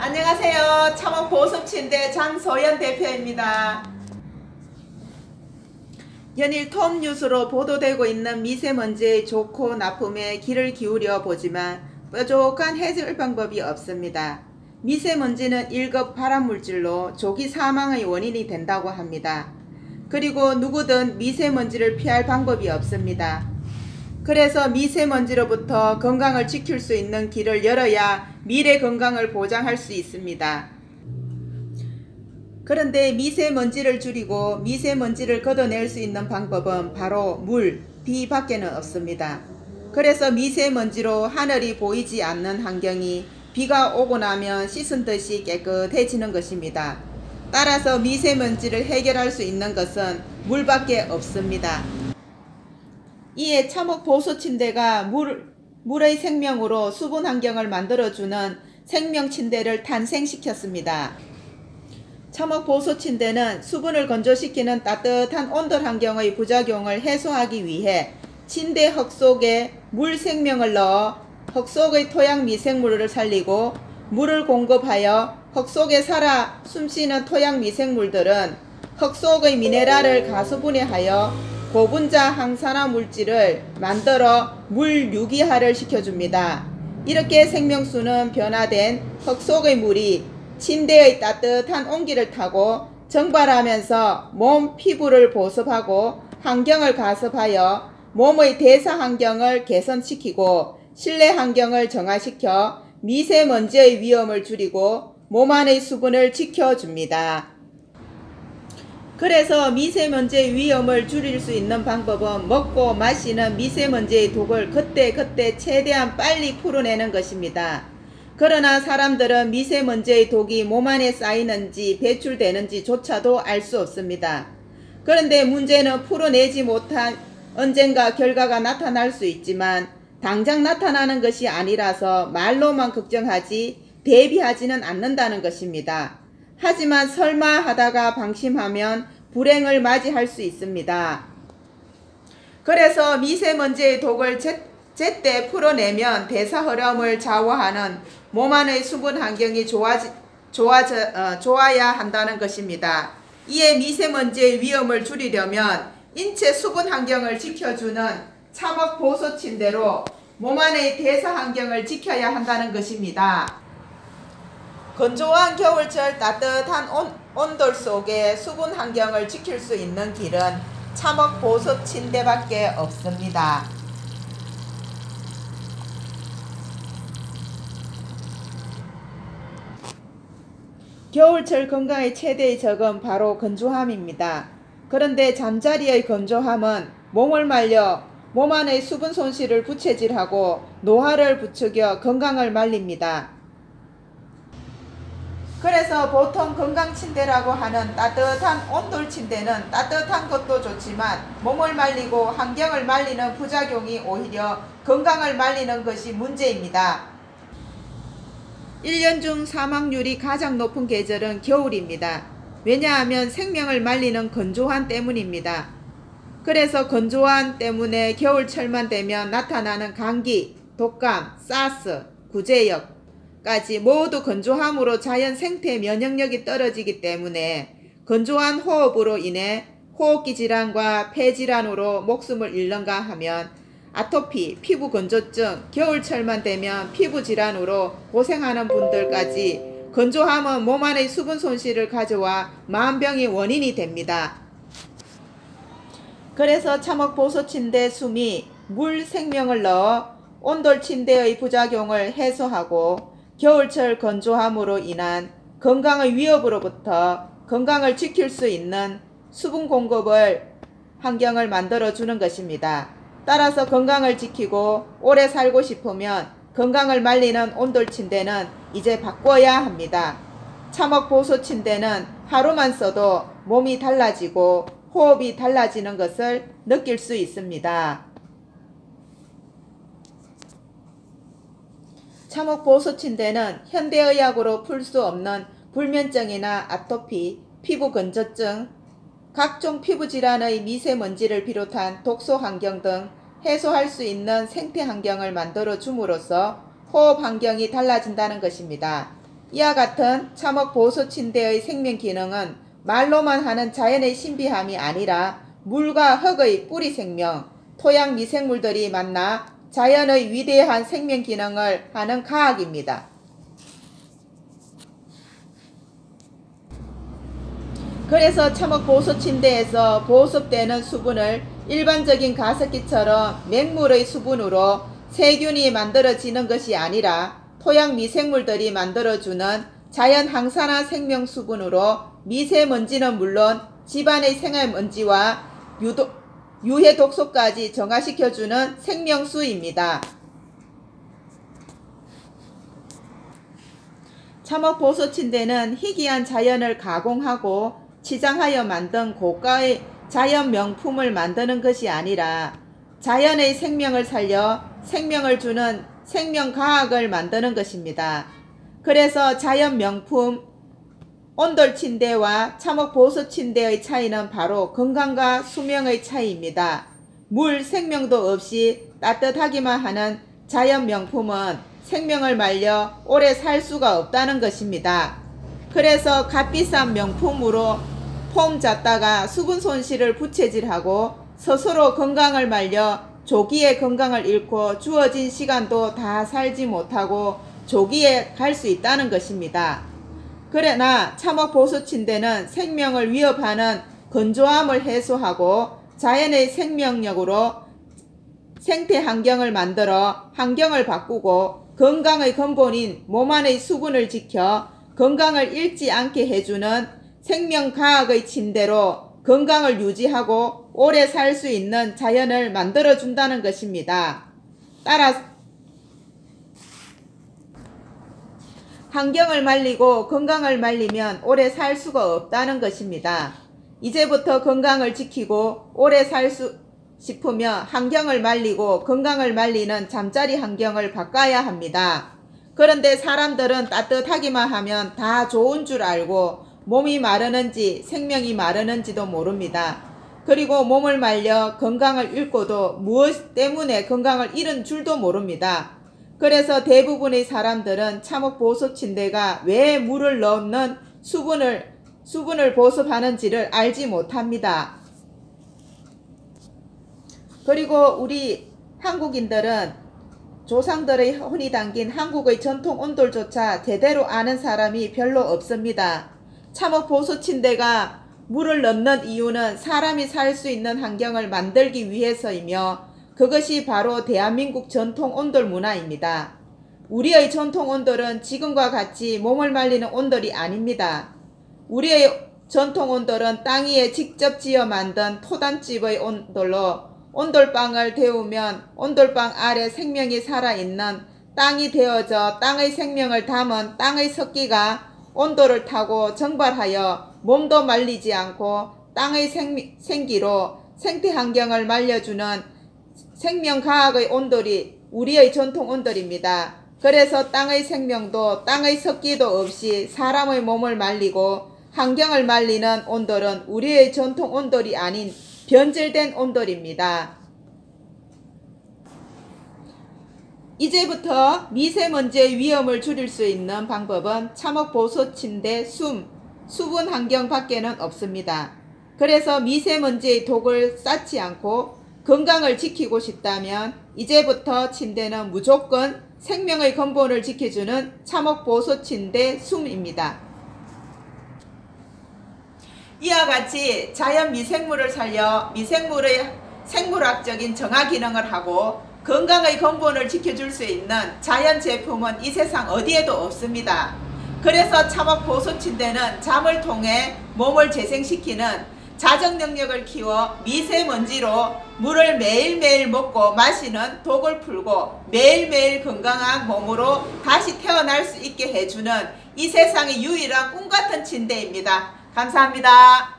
안녕하세요. 창원 보습침대 장소연 대표입니다. 연일 톱뉴스로 보도되고 있는 미세먼지의 좋고 나쁨에 귀를 기울여 보지만 뾰족한 해결 방법이 없습니다. 미세먼지는 1급 발암물질로 조기 사망의 원인이 된다고 합니다. 그리고 누구든 미세먼지를 피할 방법이 없습니다. 그래서 미세먼지로부터 건강을 지킬 수 있는 길을 열어야 미래 건강을 보장할 수 있습니다. 그런데 미세먼지를 줄이고 미세먼지를 걷어낼 수 있는 방법은 바로 물, 비 밖에는 없습니다. 그래서 미세먼지로 하늘이 보이지 않는 환경이 비가 오고 나면 씻은 듯이 깨끗해지는 것입니다. 따라서 미세먼지를 해결할 수 있는 것은 물밖에 없습니다. 이에 참혹 보수침대가 물의 생명으로 수분 환경을 만들어주는 생명침대를 탄생시켰습니다. 참혹 보수침대는 수분을 건조시키는 따뜻한 온돌 환경의 부작용을 해소하기 위해 침대 흙 속에 물 생명을 넣어 흙 속의 토양 미생물을 살리고 물을 공급하여 흙 속에 살아 숨쉬는 토양 미생물들은 흙 속의 미네랄을 가수 분해하여 고분자 항산화 물질을 만들어 물 유기화를 시켜줍니다. 이렇게 생명수는 변화된 흙 속의 물이 침대의 따뜻한 온기를 타고 증발하면서 몸 피부를 보습하고 환경을 가습하여 몸의 대사 환경을 개선시키고 실내 환경을 정화시켜 미세먼지의 위험을 줄이고 몸 안의 수분을 지켜줍니다. 그래서 미세먼지의 위험을 줄일 수 있는 방법은 먹고 마시는 미세먼지의 독을 그때그때 최대한 빨리 풀어내는 것입니다. 그러나 사람들은 미세먼지의 독이 몸 안에 쌓이는지 배출되는지조차도 알 수 없습니다. 그런데 문제는 풀어내지 못한 언젠가 결과가 나타날 수 있지만 당장 나타나는 것이 아니라서 말로만 걱정하지 대비하지는 않는다는 것입니다. 하지만 설마 하다가 방심하면 불행을 맞이할 수 있습니다. 그래서 미세먼지의 독을 제때 풀어내면 대사 흐름을 좌우하는 몸 안의 수분 환경이 좋아야 한다는 것입니다. 이에 미세먼지의 위험을 줄이려면 인체 수분 환경을 지켜주는 참혹 보수침대로 몸 안의 대사 환경을 지켜야 한다는 것입니다. 건조한 겨울철 따뜻한 온돌 속에 수분 환경을 지킬 수 있는 길은 참혹 보습 침대밖에 없습니다. 겨울철 건강의 최대의 적은 바로 건조함입니다. 그런데 잠자리의 건조함은 몸을 말려 몸 안의 수분 손실을 부채질하고 노화를 부추겨 건강을 말립니다. 그래서 보통 건강침대라고 하는 따뜻한 온돌침대는 따뜻한 것도 좋지만 몸을 말리고 환경을 말리는 부작용이 오히려 건강을 말리는 것이 문제입니다. 1년 중 사망률이 가장 높은 계절은 겨울입니다. 왜냐하면 생명을 말리는 건조함 때문입니다. 그래서 건조함 때문에 겨울철만 되면 나타나는 감기, 독감, 사스, 구제역 까지 모두 건조함으로 자연 생태 면역력이 떨어지기 때문에 건조한 호흡으로 인해 호흡기 질환과 폐질환으로 목숨을 잃는가 하면 아토피, 피부 건조증, 겨울철만 되면 피부 질환으로 고생하는 분들까지 건조함은 몸 안의 수분 손실을 가져와 만병의 원인이 됩니다. 그래서 참혹 보수침대 숨이 물 생명을 넣어 온돌 침대의 부작용을 해소하고 겨울철 건조함으로 인한 건강의 위협으로부터 건강을 지킬 수 있는 수분 공급을 환경을 만들어주는 것입니다. 따라서 건강을 지키고 오래 살고 싶으면 건강을 말리는 온돌 침대는 이제 바꿔야 합니다. 참혹 보수 침대는 하루만 써도 몸이 달라지고 호흡이 달라지는 것을 느낄 수 있습니다. 참혹 보수침대는 현대의학으로 풀 수 없는 불면증이나 아토피, 피부 건조증, 각종 피부질환의 미세먼지를 비롯한 독소 환경 등 해소할 수 있는 생태 환경을 만들어 줌으로써 호흡 환경이 달라진다는 것입니다. 이와 같은 참혹 보수 침대의 생명 기능은 말로만 하는 자연의 신비함이 아니라 물과 흙의 뿌리 생명, 토양 미생물들이 만나 자연의 위대한 생명 기능을 하는 과학입니다. 그래서 참혹 보수 침대에서 보습되는 수분을 일반적인 가습기처럼 맹물의 수분으로 세균이 만들어지는 것이 아니라 토양 미생물들이 만들어주는 자연 항산화 생명 수분으로 미세먼지는 물론 집안의 생활먼지와 유해 독소까지 정화시켜주는 생명수입니다. 참혹 보수 침대는 희귀한 자연을 가공하고 치장하여 만든 고가의 자연 명품을 만드는 것이 아니라 자연의 생명을 살려 생명을 주는 생명과학을 만드는 것입니다. 그래서 자연 명품 온돌 침대와 참혹 보수 침대의 차이는 바로 건강과 수명의 차이입니다. 물, 생명도 없이 따뜻하기만 하는 자연 명품은 생명을 말려 오래 살 수가 없다는 것입니다. 그래서 값비싼 명품으로 폼 잡다가 수분 손실을 부채질하고 스스로 건강을 말려 조기에 건강을 잃고 주어진 시간도 다 살지 못하고 조기에 갈 수 있다는 것입니다. 그러나 참혹 보수 침대는 생명을 위협하는 건조함을 해소하고 자연의 생명력으로 생태 환경을 만들어 환경을 바꾸고 건강의 근본인 몸 안의 수분을 지켜 건강을 잃지 않게 해주는 생명과학의 침대로 건강을 유지하고 오래 살 수 있는 자연을 만들어준다는 것입니다. 따라서 환경을 말리고 건강을 말리면 오래 살 수가 없다는 것입니다. 이제부터 건강을 지키고 오래 살 수 싶으며 환경을 말리고 건강을 말리는 잠자리 환경을 바꿔야 합니다. 그런데 사람들은 따뜻하기만 하면 다 좋은 줄 알고 몸이 마르는지 생명이 마르는지도 모릅니다. 그리고 몸을 말려 건강을 잃고도 무엇 때문에 건강을 잃은 줄도 모릅니다. 그래서 대부분의 사람들은 참혹 보수 침대가 왜 물을 넣는 수분을 보습하는지를 알지 못합니다. 그리고 우리 한국인들은 조상들의 혼이 담긴 한국의 전통 온돌조차 제대로 아는 사람이 별로 없습니다. 참혹 보수 침대가 물을 넣는 이유는 사람이 살 수 있는 환경을 만들기 위해서이며 그것이 바로 대한민국 전통 온돌 문화입니다. 우리의 전통 온돌은 지금과 같이 몸을 말리는 온돌이 아닙니다. 우리의 전통 온돌은 땅 위에 직접 지어 만든 토단집의 온돌로 온돌방을 데우면 온돌방 아래 생명이 살아있는 땅이 되어져 땅의 생명을 담은 땅의 습기가 온돌을 타고 증발하여 몸도 말리지 않고 땅의 생기로 생태환경을 말려주는 생명과학의 온돌이 우리의 전통 온돌입니다. 그래서 땅의 생명도 땅의 습기도 없이 사람의 몸을 말리고 환경을 말리는 온돌은 우리의 전통 온돌이 아닌 변질된 온돌입니다. 이제부터 미세먼지의 위험을 줄일 수 있는 방법은 참혹 보수 침대 수분 환경 밖에는 없습니다. 그래서 미세먼지의 독을 쌓지 않고 건강을 지키고 싶다면 이제부터 침대는 무조건 생명의 근본을 지켜주는 참혹 보수 침대 숨입니다. 이와 같이 자연 미생물을 살려 미생물의 생물학적인 정화 기능을 하고 건강의 근본을 지켜줄 수 있는 자연 제품은 이 세상 어디에도 없습니다. 그래서 참혹 보수 침대는 잠을 통해 몸을 재생시키는 자정 능력을 키워 미세먼지로 물을 매일매일 먹고 마시는 독을 풀고 매일매일 건강한 몸으로 다시 태어날 수 있게 해주는 이 세상의 유일한 꿈같은 침대입니다. 감사합니다.